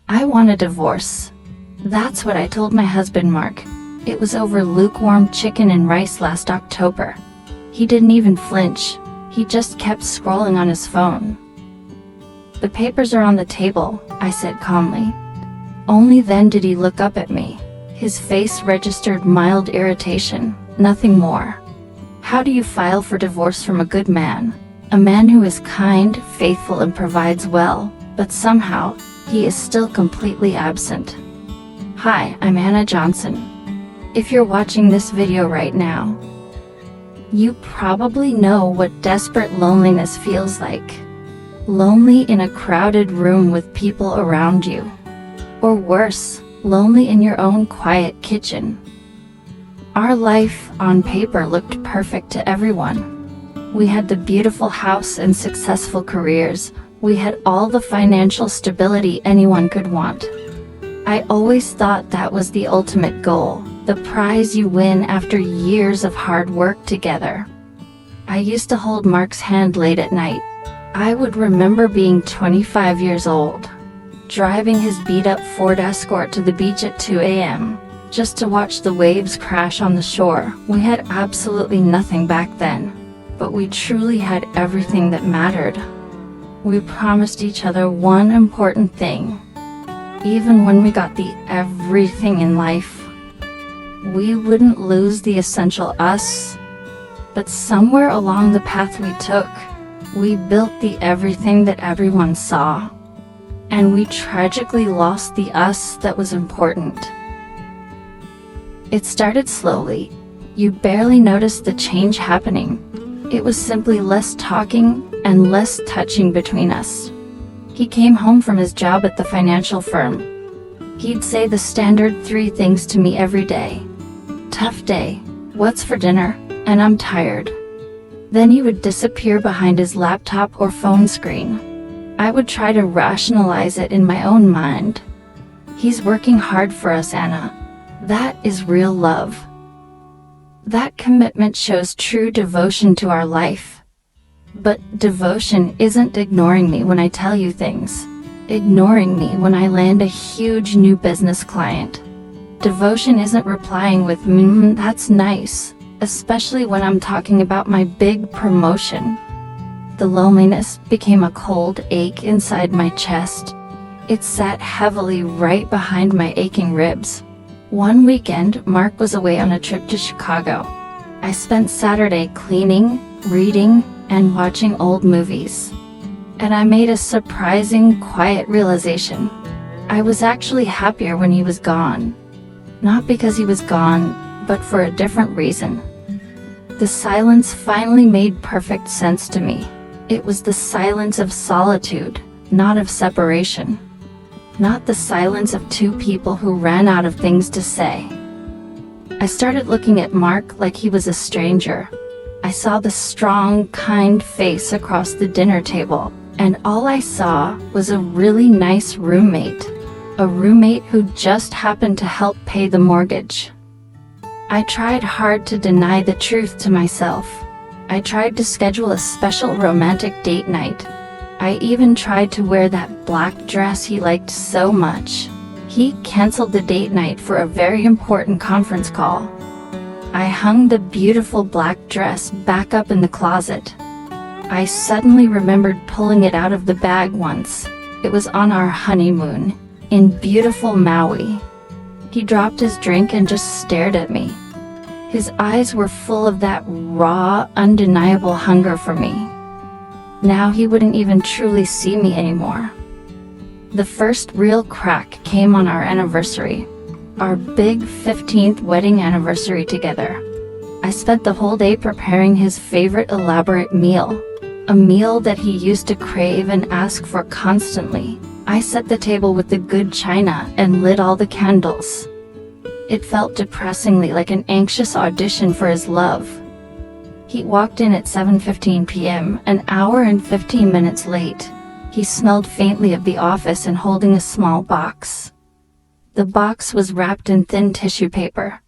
I want a divorce. That's what I told my husband Mark. It was over lukewarm chicken and rice last October. He didn't even flinch. He just kept scrolling on his phone. The papers are on the table, I said calmly. Only then did he look up at me. His face registered mild irritation, nothing more. How do you file for divorce from a good man? A man who is kind, faithful, and provides well, but somehow, he is still completely absent. Hi, I'm Anna Johnson. If you're watching this video right now, you probably know what desperate loneliness feels like. Lonely in a crowded room with people around you. Or worse, lonely in your own quiet kitchen. Our life, on paper, looked perfect to everyone. We had the beautiful house and successful careers. We had all the financial stability anyone could want. I always thought that was the ultimate goal, the prize you win after years of hard work together. I used to hold Mark's hand late at night. I would remember being 25 years old, driving his beat-up Ford Escort to the beach at 2 a.m., just to watch the waves crash on the shore. We had absolutely nothing back then, but we truly had everything that mattered. We promised each other one important thing. Even when we got the everything in life, we wouldn't lose the essential us. But somewhere along the path we took, we built the everything that everyone saw. And we tragically lost the us that was important. It started slowly. You barely noticed the change happening. It was simply less talking and less touching between us. He came home from his job at the financial firm. He'd say the standard 3 things to me every day. Tough day, what's for dinner, and I'm tired. Then he would disappear behind his laptop or phone screen. I would try to rationalize it in my own mind. He's working hard for us, Anna. That is real love. That commitment shows true devotion to our life. But devotion isn't ignoring me when I tell you things. Ignoring me when I land a huge new business client. Devotion isn't replying with, that's nice, especially when I'm talking about my big promotion. The loneliness became a cold ache inside my chest. It sat heavily right behind my aching ribs. One weekend, Mark was away on a trip to Chicago. I spent Saturday cleaning, reading, and watching old movies. And I made a surprising, quiet realization. I was actually happier when he was gone. Not because he was gone, but for a different reason. The silence finally made perfect sense to me. It was the silence of solitude, not of separation. Not the silence of 2 people who ran out of things to say. I started looking at Mark like he was a stranger. I saw the strong, kind face across the dinner table, and all I saw was a really nice roommate. A roommate who just happened to help pay the mortgage. I tried hard to deny the truth to myself. I tried to schedule a special romantic date night. I even tried to wear that black dress he liked so much. He canceled the date night for a very important conference call. I hung the beautiful black dress back up in the closet. I suddenly remembered pulling it out of the bag once. It was on our honeymoon, in beautiful Maui. He dropped his drink and just stared at me. His eyes were full of that raw, undeniable hunger for me. Now he wouldn't even truly see me anymore. The first real crack came on our anniversary, our big 15th wedding anniversary together. I spent the whole day preparing his favorite elaborate meal, a meal that he used to crave and ask for constantly. I set the table with the good china and lit all the candles. It felt depressingly like an anxious audition for his love. He walked in at 7:15 p.m., an hour and 15 minutes late. He smelled faintly of the office and holding a small box. The box was wrapped in thin tissue paper.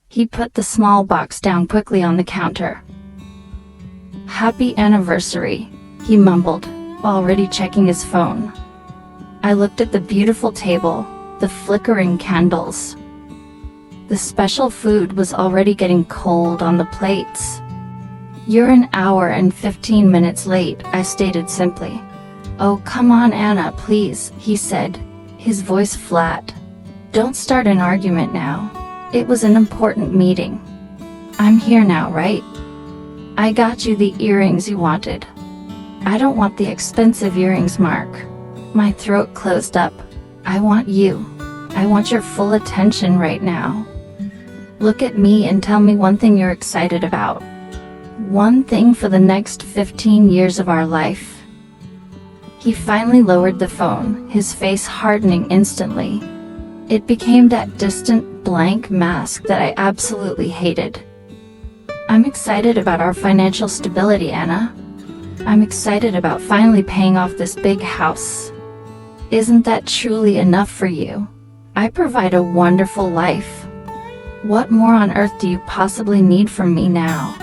He put the small box down quickly on the counter. "Happy anniversary," he mumbled, already checking his phone. I looked at the beautiful table, the flickering candles. The special food was already getting cold on the plates. "You're an hour and 15 minutes late," I stated simply. "Oh, come on, Anna, please," he said, his voice flat. "Don't start an argument now. It was an important meeting. I'm here now, right? I got you the earrings you wanted." "I don't want the expensive earrings, Mark." My throat closed up. "I want you. I want your full attention right now. Look at me and tell me one thing you're excited about. One thing for the next 15 years of our life." He finally lowered the phone, his face hardening instantly. It became that distant, blank mask that I absolutely hated. "I'm excited about our financial stability, Anna. I'm excited about finally paying off this big house. Isn't that truly enough for you? I provide a wonderful life. What more on earth do you possibly need from me now?"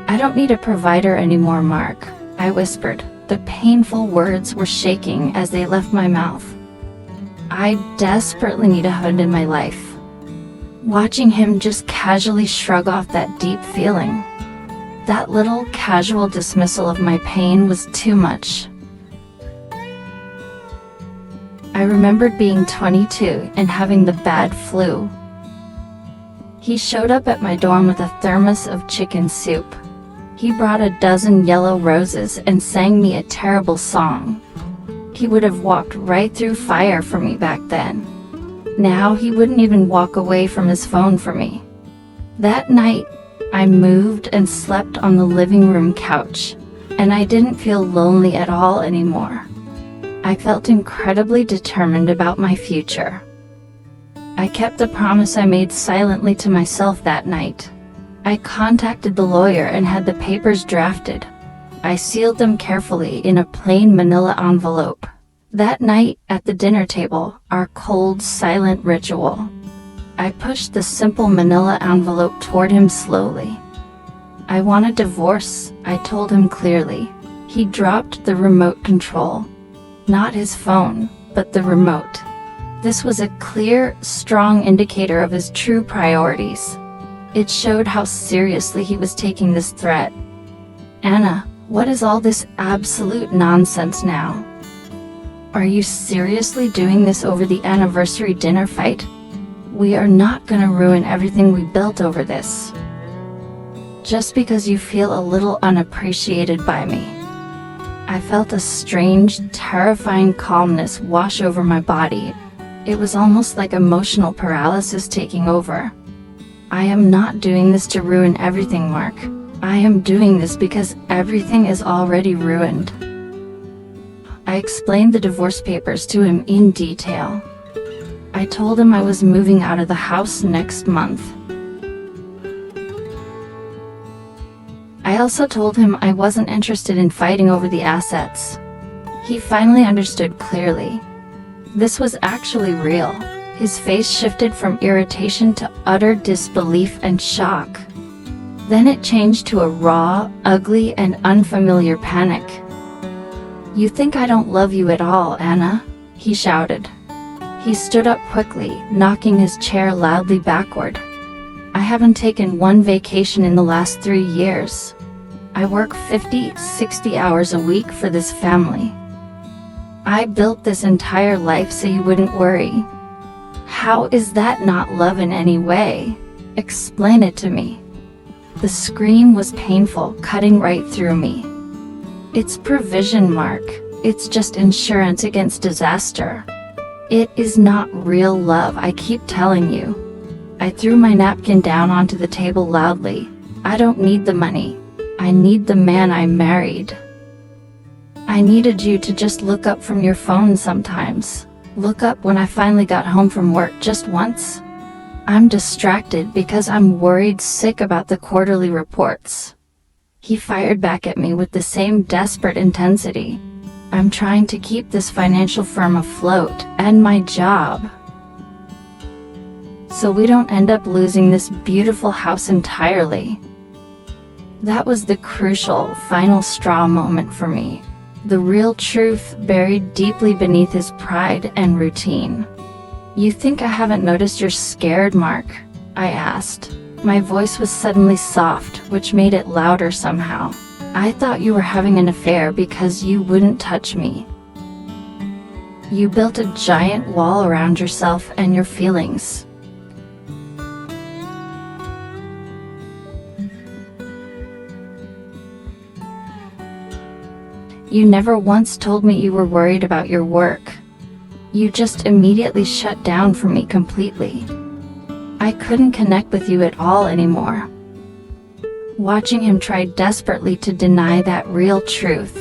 "I don't need a provider anymore, Mark," I whispered. The painful words were shaking as they left my mouth. "I desperately need a husband in my life." Watching him just casually shrug off that deep feeling, that little casual dismissal of my pain, was too much. I remembered being 22 and having the bad flu. He showed up at my dorm with a thermos of chicken soup. He brought a dozen yellow roses and sang me a terrible song. He would have walked right through fire for me back then. Now he wouldn't even walk away from his phone for me. That night, I moved and slept on the living room couch, and I didn't feel lonely at all anymore. I felt incredibly determined about my future. I kept the promise I made silently to myself that night. I contacted the lawyer and had the papers drafted. I sealed them carefully in a plain manila envelope. That night, at the dinner table, our cold, silent ritual, I pushed the simple manila envelope toward him slowly. "I want a divorce," I told him clearly. He dropped the remote control. Not his phone, but the remote. This was a clear, strong indicator of his true priorities. It showed how seriously he was taking this threat. "Anna, what is all this absolute nonsense now? Are you seriously doing this over the anniversary dinner fight? We are not gonna ruin everything we built over this. Just because you feel a little unappreciated by me." I felt a strange, terrifying calmness wash over my body. It was almost like emotional paralysis taking over. "I am not doing this to ruin everything, Mark. I am doing this because everything is already ruined." I explained the divorce papers to him in detail. I told him I was moving out of the house next month. I also told him I wasn't interested in fighting over the assets. He finally understood clearly. This was actually real. His face shifted from irritation to utter disbelief and shock. Then it changed to a raw, ugly, and unfamiliar panic. "You think I don't love you at all, Anna?" he shouted. He stood up quickly, knocking his chair loudly backward. "I haven't taken one vacation in the last 3 years. I work 50, 60 hours a week for this family. I built this entire life so you wouldn't worry. How is that not love in any way? Explain it to me." The scream was painful, cutting right through me. "It's provision, Mark. It's just insurance against disaster. It is not real love, I keep telling you." I threw my napkin down onto the table loudly. "I don't need the money. I need the man I married. I needed you to just look up from your phone sometimes. Look up when I finally got home from work just once. I'm distracted because I'm worried sick about the quarterly reports." He fired back at me with the same desperate intensity. "I'm trying to keep this financial firm afloat, and my job. So we don't end up losing this beautiful house entirely." That was the crucial, final straw moment for me. the real truth buried deeply beneath his pride and routine. "You think I haven't noticed you're scared, Mark?" I asked. My voice was suddenly soft, which made it louder somehow. "I thought you were having an affair because you wouldn't touch me. You built a giant wall around yourself and your feelings." "You never once told me you were worried about your work. You just immediately shut down for me completely. I couldn't connect with you at all anymore." Watching him try desperately to deny that real truth,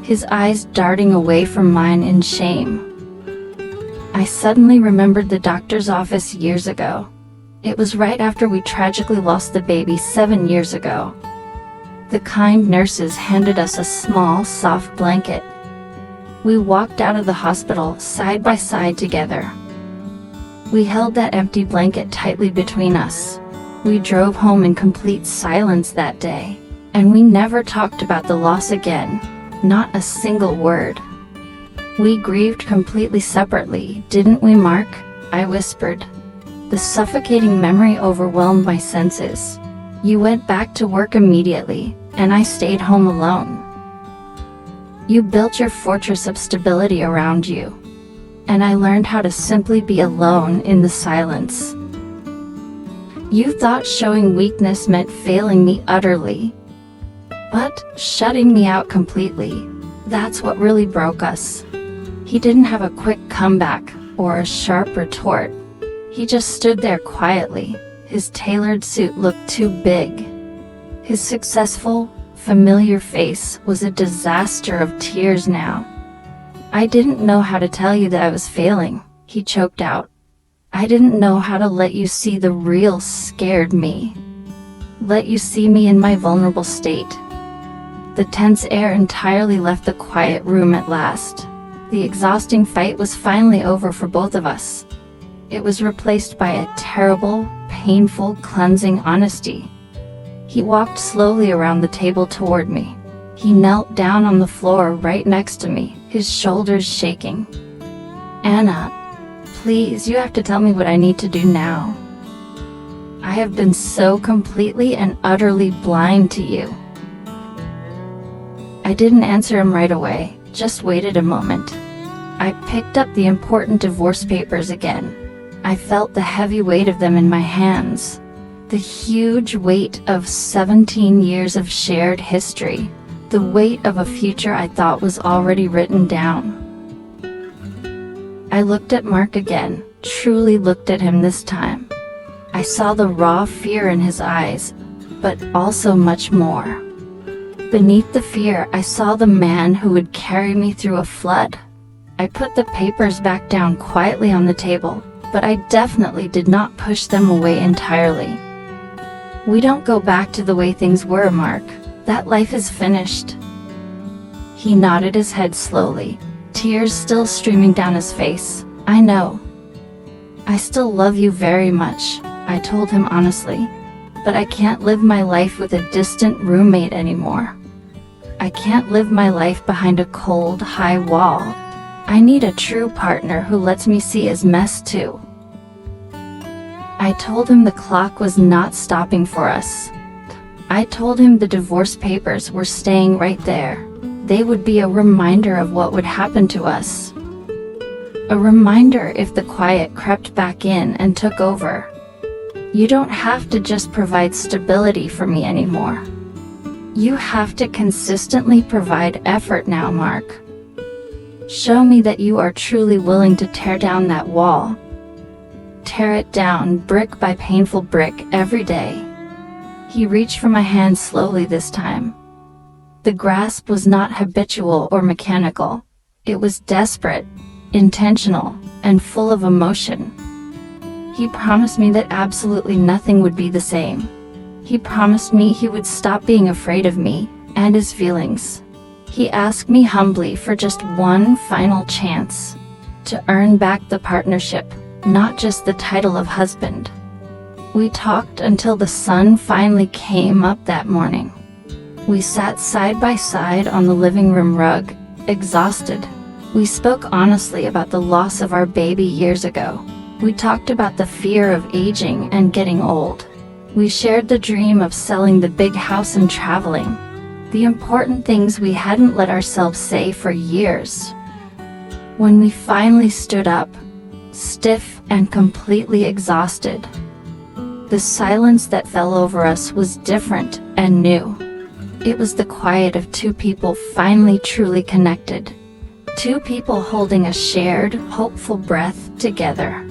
his eyes darting away from mine in shame. I suddenly remembered the doctor's office years ago. It was right after we tragically lost the baby 7 years ago. The kind nurses handed us a small, soft blanket. We walked out of the hospital side by side together. We held that empty blanket tightly between us. We drove home in complete silence that day, and we never talked about the loss again, not a single word. "We grieved completely separately, didn't we, Mark?" I whispered. The suffocating memory overwhelmed my senses. "You went back to work immediately, and I stayed home alone. You built your fortress of stability around you, and I learned how to simply be alone in the silence. You thought showing weakness meant failing me utterly, but shutting me out completely, that's what really broke us." He didn't have a quick comeback or a sharp retort. He just stood there quietly. His tailored suit looked too big. His successful, familiar face was a disaster of tears now. "I didn't know how to tell you that I was failing," he choked out. "I didn't know how to let you see the real scared me. Let you see me in my vulnerable state." The tense air entirely left the quiet room at last. The exhausting fight was finally over for both of us. It was replaced by a terrible, painful, cleansing honesty. He walked slowly around the table toward me. He knelt down on the floor right next to me, his shoulders shaking. "Anna, please, you have to tell me what I need to do now. I have been so completely and utterly blind to you." I didn't answer him right away, just waited a moment. I picked up the important divorce papers again. I felt the heavy weight of them in my hands. The huge weight of 17 years of shared history. The weight of a future I thought was already written down. I looked at Mark again, truly looked at him this time. I saw the raw fear in his eyes, but also much more. Beneath the fear, I saw the man who would carry me through a flood. I put the papers back down quietly on the table, but I definitely did not push them away entirely. "We don't go back to the way things were, Mark. That life is finished." He nodded his head slowly, tears still streaming down his face. "I know. I still love you very much," I told him honestly. "But I can't live my life with a distant roommate anymore. I can't live my life behind a cold, high wall. I need a true partner who lets me see his mess too." I told him the clock was not stopping for us. I told him the divorce papers were staying right there. They would be a reminder of what would happen to us. A reminder if the quiet crept back in and took over. "You don't have to just provide stability for me anymore. You have to consistently provide effort now, Mark. Show me that you are truly willing to tear down that wall. Tear it down brick by painful brick every day." He reached for my hand slowly this time. The grasp was not habitual or mechanical. It was desperate, intentional, and full of emotion. He promised me that absolutely nothing would be the same. He promised me he would stop being afraid of me and his feelings. He asked me humbly for just one final chance to earn back the partnership, not just the title of husband. We talked until the sun finally came up that morning. We sat side by side on the living room rug, exhausted. We spoke honestly about the loss of our baby years ago. We talked about the fear of aging and getting old. We shared the dream of selling the big house and traveling. The important things we hadn't let ourselves say for years. When we finally stood up, stiff and completely exhausted, the silence that fell over us was different and new. It was the quiet of two people finally truly connected. Two people holding a shared, hopeful breath together.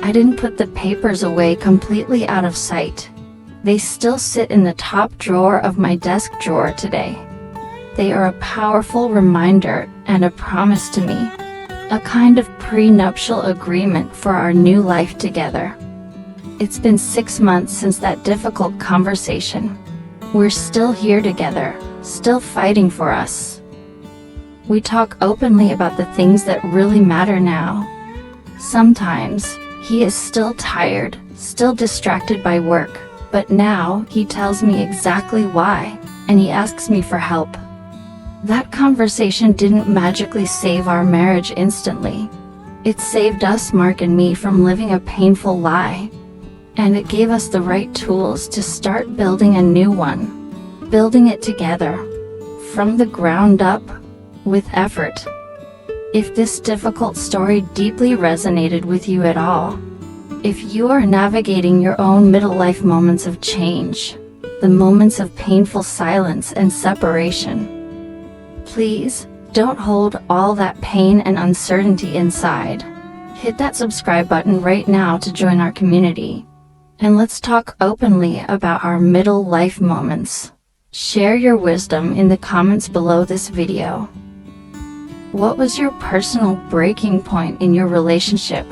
I didn't put the papers away completely out of sight. They still sit in the top drawer of my desk drawer today. They are a powerful reminder and a promise to me. A kind of prenuptial agreement for our new life together. It's been 6 months since that difficult conversation. We're still here together, still fighting for us. We talk openly about the things that really matter now. Sometimes, he is still tired, still distracted by work, but now he tells me exactly why, and he asks me for help. That conversation didn't magically save our marriage instantly. It saved us, Mark and me, from living a painful lie. And it gave us the right tools to start building a new one. Building it together. From the ground up. With effort. If this difficult story deeply resonated with you at all, if you are navigating your own middle life moments of change, the moments of painful silence and separation, please don't hold all that pain and uncertainty inside. Hit that subscribe button right now to join our community. And let's talk openly about our middle life moments. Share your wisdom in the comments below this video. What was your personal breaking point in your relationship?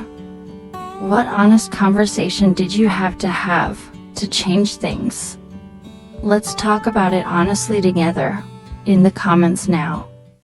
What honest conversation did you have to change things? Let's talk about it honestly together in the comments now.